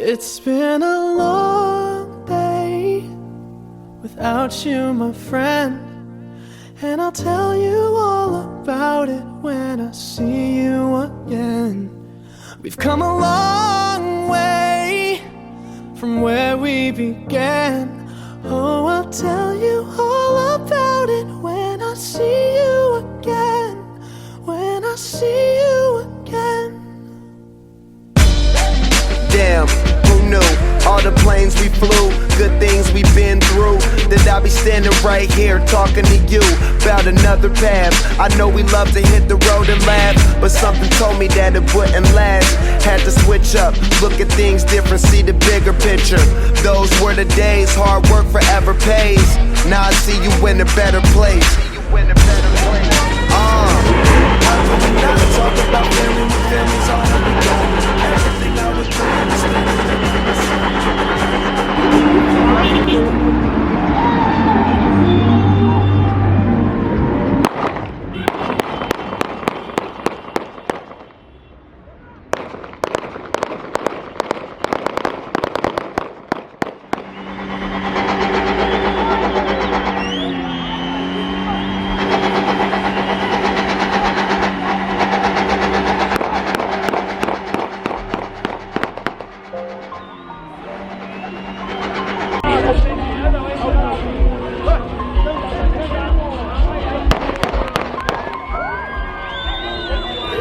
It's been a long day without you, my friend, and I'll tell you all about it when I see you again. We've come a long way from where we began. Oh, I'll tell you all about it when I see you again. When I see you again. Damn, who knew? All the planes we flew, good things we've been through, that I'll be standing right here talking to you about another path. I know we love to hit the road and laugh, but something told me that it wouldn't last. Had to switch up, look at things different, see the bigger picture. Those were the days, hard work forever pays. Now I see you in a better place. How can we not talk about family when family's all that we got? Everything I was doing is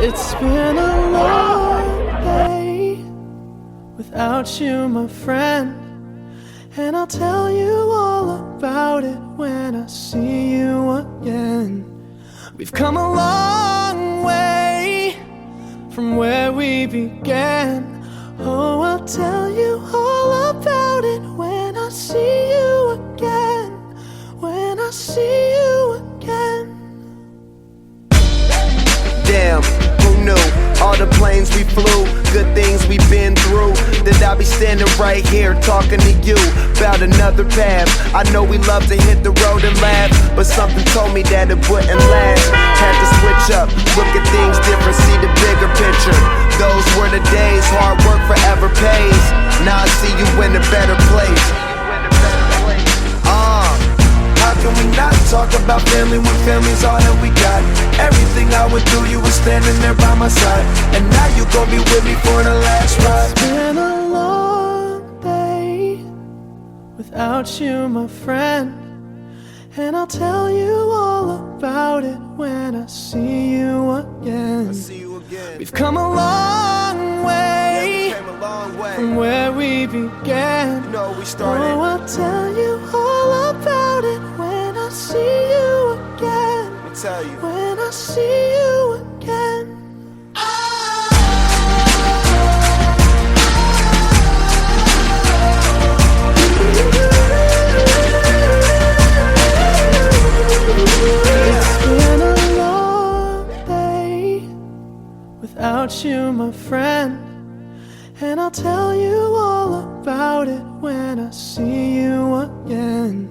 It's been a long day without you, my friend, and I'll tell you all about it when I see you again. We've come a long way from where we began. Oh, I'll tell you all about it when I see you again. When I see you again. damn, who knew? All the planes we flew, good things we've been through, that I'll be standing right here talking to you about another path. I know we love to hit the road and laugh, but something told me that it wouldn't last. Had to switch up, look at things different, see the bigger picture. Those were the days, hard work forever pays. Now I see you in a better place. How can we not talk about family when family's all that we got? Everything I went through, you were standing there by my side, and now you gon' be with me for the last ride. It's been a long day without you, my friend, and I'll tell you all about it when I see you again. We've come a long way from where we began. Oh, I'll tell you all about it when I see you again. When I see you again. It's been a long day without you, my friend, and I'll tell you all about it when I see you again.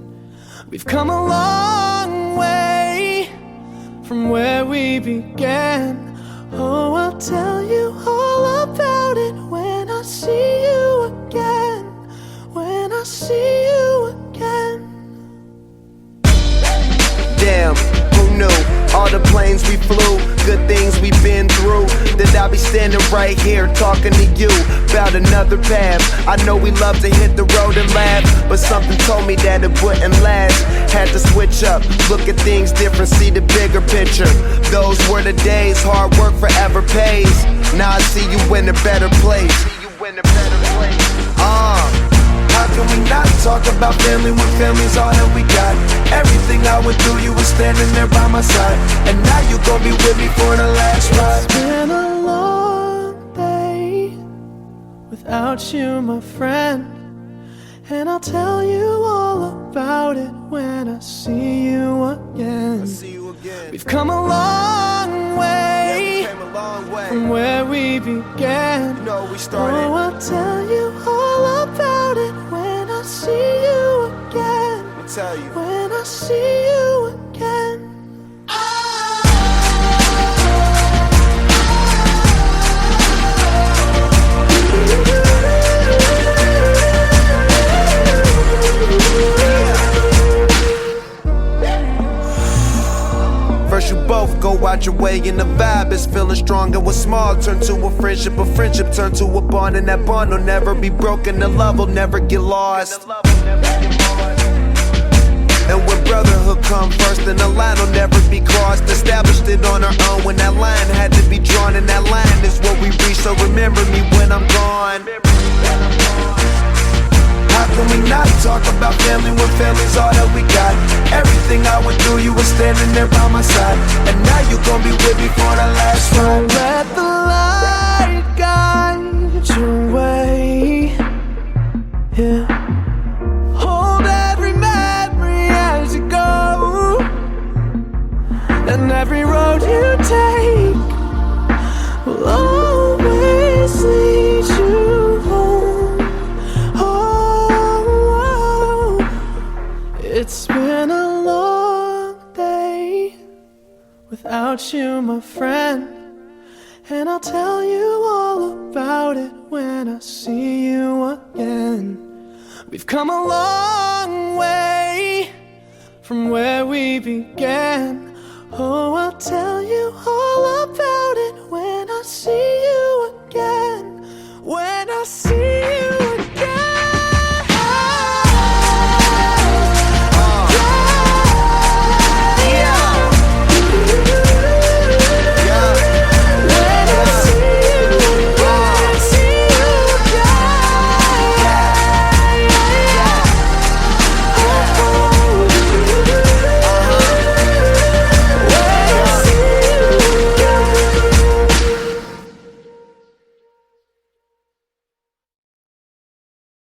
We've come a long way from where we began. Oh, I'll tell you all about it when I see you again. When I see you again. Damn, who knew? All the planes we flew, good things we've been through, that I'll be standing right here talking to you about another path. I know we love to hit the road and laugh, but something told me that it wouldn't last. Had to switch up, look at things different, see the bigger picture. Those were the days, hard work forever pays. Now I see you in a better place. How can we not talk about family when family's all that we got? Everything I went through, you were standing there by my side, and now you gon' be with me for the last ride. It's been a long day without you, my friend, and I'll tell you all about it when I see you again. We've come a long way from where we began. Oh, I'll tell you all about it when I see you again. When I see you again. out your way and the vibe is feeling strong. And what's small turn to a friendship turn to a bond, and that bond will never be broken, the love will never get lost. And when brotherhood come first, then the line will never be crossed. Established it on our own when that line had to be drawn, and that line is what we reach, so remember me when I'm gone. How can we not talk about family when family's all that we got? Everything I went through, you were standing there by my side, and now you gon' be with me for the last ride. Let the light guide your way, yeah. Hold every memory as you go, and every road you take will always lead you home. Oh, it's been a long day without you, my friend, and I'll tell you all about it when I see you again. We've come a long way from where we began. Oh, I'll tell